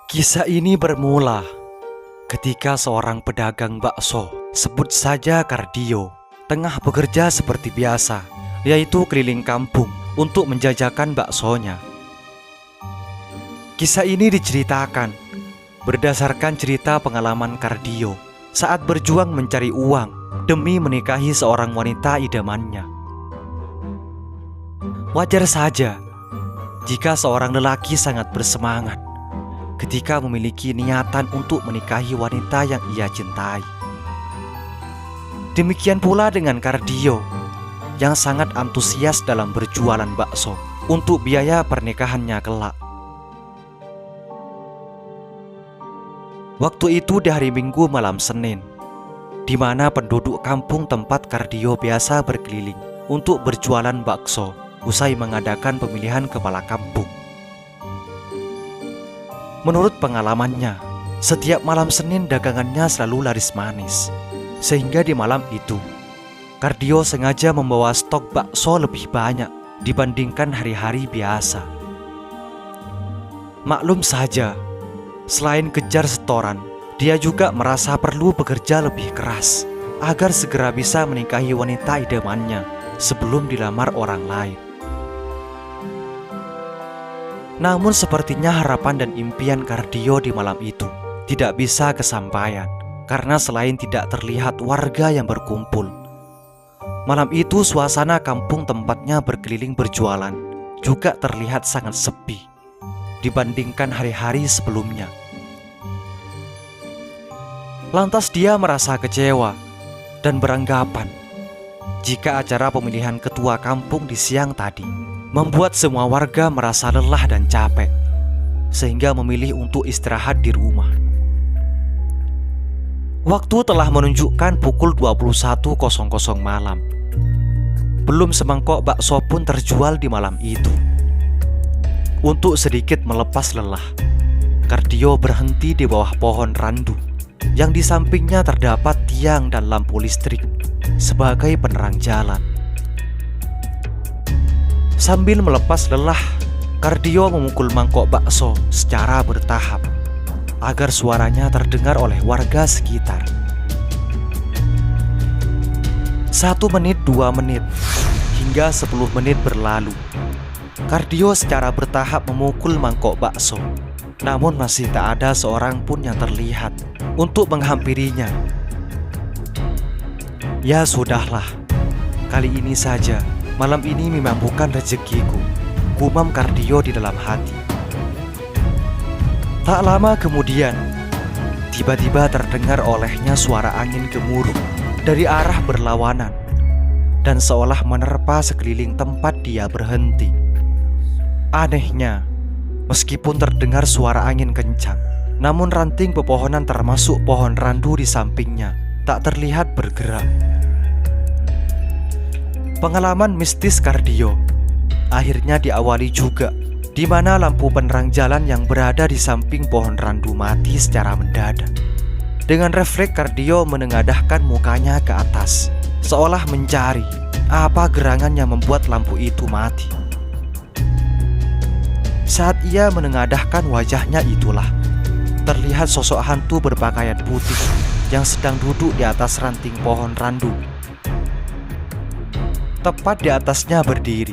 Kisah ini bermula ketika seorang pedagang bakso, sebut saja Kardio, tengah bekerja seperti biasa, yaitu keliling kampung untuk menjajakan baksonya. Kisah ini diceritakan berdasarkan cerita pengalaman Kardio saat berjuang mencari uang demi menikahi seorang wanita idamannya. Wajar saja jika seorang lelaki sangat bersemangat ketika memiliki niatan untuk menikahi wanita yang ia cintai. Demikian pula dengan Kardio yang sangat antusias dalam berjualan bakso untuk biaya pernikahannya kelak. Waktu itu di hari Minggu malam Senin, di mana penduduk kampung tempat Kardio biasa berkeliling untuk berjualan bakso usai mengadakan pemilihan kepala kampung. Menurut pengalamannya, setiap malam Senin dagangannya selalu laris manis. Sehingga di malam itu, Kardio sengaja membawa stok bakso lebih banyak dibandingkan hari-hari biasa. Maklum saja, selain kejar setoran, dia juga merasa perlu bekerja lebih keras agar segera bisa menikahi wanita idamannya sebelum dilamar orang lain. Namun sepertinya harapan dan impian Kardio di malam itu tidak bisa kesampaian karena selain tidak terlihat warga yang berkumpul, malam itu suasana kampung tempatnya berkeliling berjualan juga terlihat sangat sepi dibandingkan hari-hari sebelumnya. Lantas dia merasa kecewa dan beranggapan jika acara pemilihan ketua kampung di siang tadi membuat semua warga merasa lelah dan capek, sehingga memilih untuk istirahat di rumah. Waktu telah menunjukkan pukul 21.00 malam. Belum semangkok bakso pun terjual di malam itu. Untuk sedikit melepas lelah, Kardio berhenti di bawah pohon randu yang di sampingnya terdapat tiang dan lampu listrik sebagai penerang jalan. Sambil melepas lelah, Kardio memukul mangkok bakso secara bertahap agar suaranya terdengar oleh warga sekitar. 1 menit, 2 menit, hingga 10 menit berlalu. Kardio secara bertahap memukul mangkok bakso, namun masih tak ada seorang pun yang terlihat untuk menghampirinya. Ya sudahlah, kali ini saja. Malam ini memang bukan rezekiku, gumam Kardio di dalam hati. Tak lama kemudian, tiba-tiba terdengar olehnya suara angin gemuruh dari arah berlawanan dan seolah menerpa sekeliling tempat dia berhenti. Anehnya, meskipun terdengar suara angin kencang, namun ranting pepohonan termasuk pohon randu di sampingnya tak terlihat bergerak. Pengalaman mistis Kardio akhirnya diawali juga, di mana lampu penerang jalan yang berada di samping pohon randu mati secara mendadak. Dengan refleks Kardio menengadahkan mukanya ke atas, seolah mencari apa gerangan yang membuat lampu itu mati. Saat ia menengadahkan wajahnya itulah terlihat sosok hantu berpakaian putih yang sedang duduk di atas ranting pohon randu. Tepat di atasnya berdiri,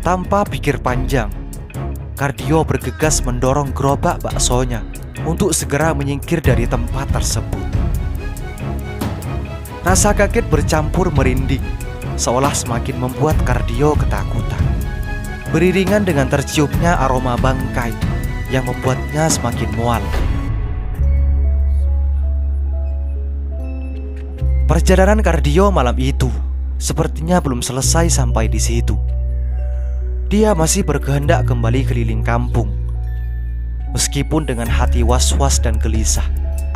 tanpa pikir panjang, Kardio bergegas mendorong gerobak baksonya untuk segera menyingkir dari tempat tersebut. Rasa kaget bercampur merinding, seolah semakin membuat Kardio ketakutan. Beriringan dengan terciumnya aroma bangkai yang membuatnya semakin mual. Perjalanan Kardio malam itu sepertinya belum selesai sampai di situ. Dia masih berkehendak kembali keliling kampung, meskipun dengan hati was-was dan gelisah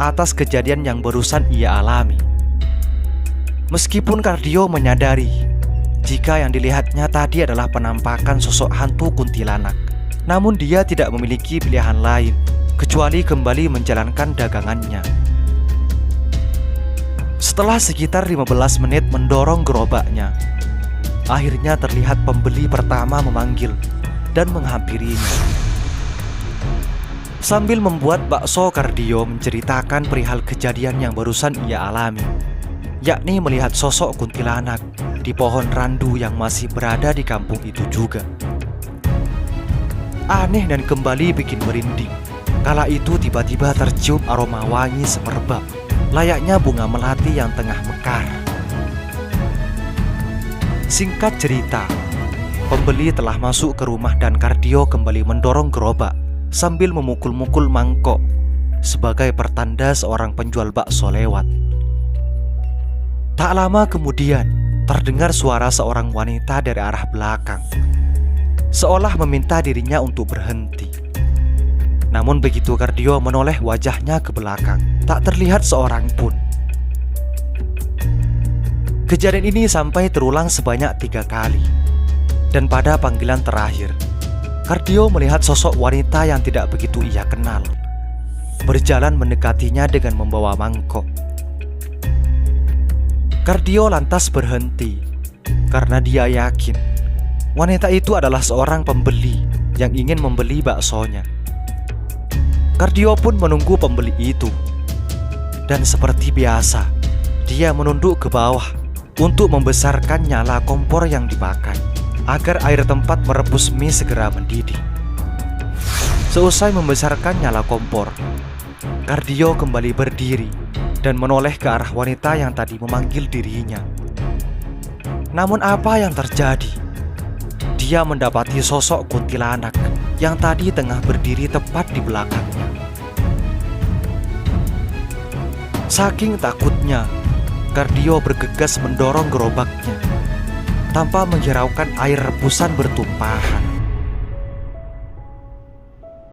atas kejadian yang barusan ia alami. Meskipun Kardio menyadari jika yang dilihatnya tadi adalah penampakan sosok hantu kuntilanak, namun dia tidak memiliki pilihan lain kecuali kembali menjalankan dagangannya. Setelah sekitar 15 menit mendorong gerobaknya, akhirnya terlihat pembeli pertama memanggil dan menghampirinya. Sambil membuat bakso, Kardio menceritakan perihal kejadian yang barusan ia alami, yakni melihat sosok kuntilanak di pohon randu yang masih berada di kampung itu juga. Aneh dan kembali bikin merinding. Kala itu tiba-tiba tercium aroma wangi semerbak, layaknya bunga melati yang tengah mekar. Singkat cerita, pembeli telah masuk ke rumah dan Kardio kembali mendorong gerobak sambil memukul-mukul mangkok sebagai pertanda seorang penjual bakso lewat. Tak lama kemudian, terdengar suara seorang wanita dari arah belakang, seolah meminta dirinya untuk berhenti. Namun begitu Kardio menoleh wajahnya ke belakang, tak terlihat seorang pun. Kejadian ini sampai terulang sebanyak 3 kali. Dan pada panggilan terakhir, Kardio melihat sosok wanita yang tidak begitu ia kenal berjalan mendekatinya dengan membawa mangkok. Kardio lantas berhenti karena dia yakin wanita itu adalah seorang pembeli yang ingin membeli baksonya. Kardio pun menunggu pembeli itu, dan seperti biasa, dia menunduk ke bawah untuk membesarkan nyala kompor yang dipakai agar air tempat merebus mie segera mendidih. Seusai membesarkan nyala kompor, Kardio kembali berdiri dan menoleh ke arah wanita yang tadi memanggil dirinya. Namun apa yang terjadi? Dia mendapati sosok kuntilanak yang tadi tengah berdiri tepat di belakangnya. Saking takutnya, Kardio bergegas mendorong gerobaknya tanpa menghiraukan air rebusan bertumpahan.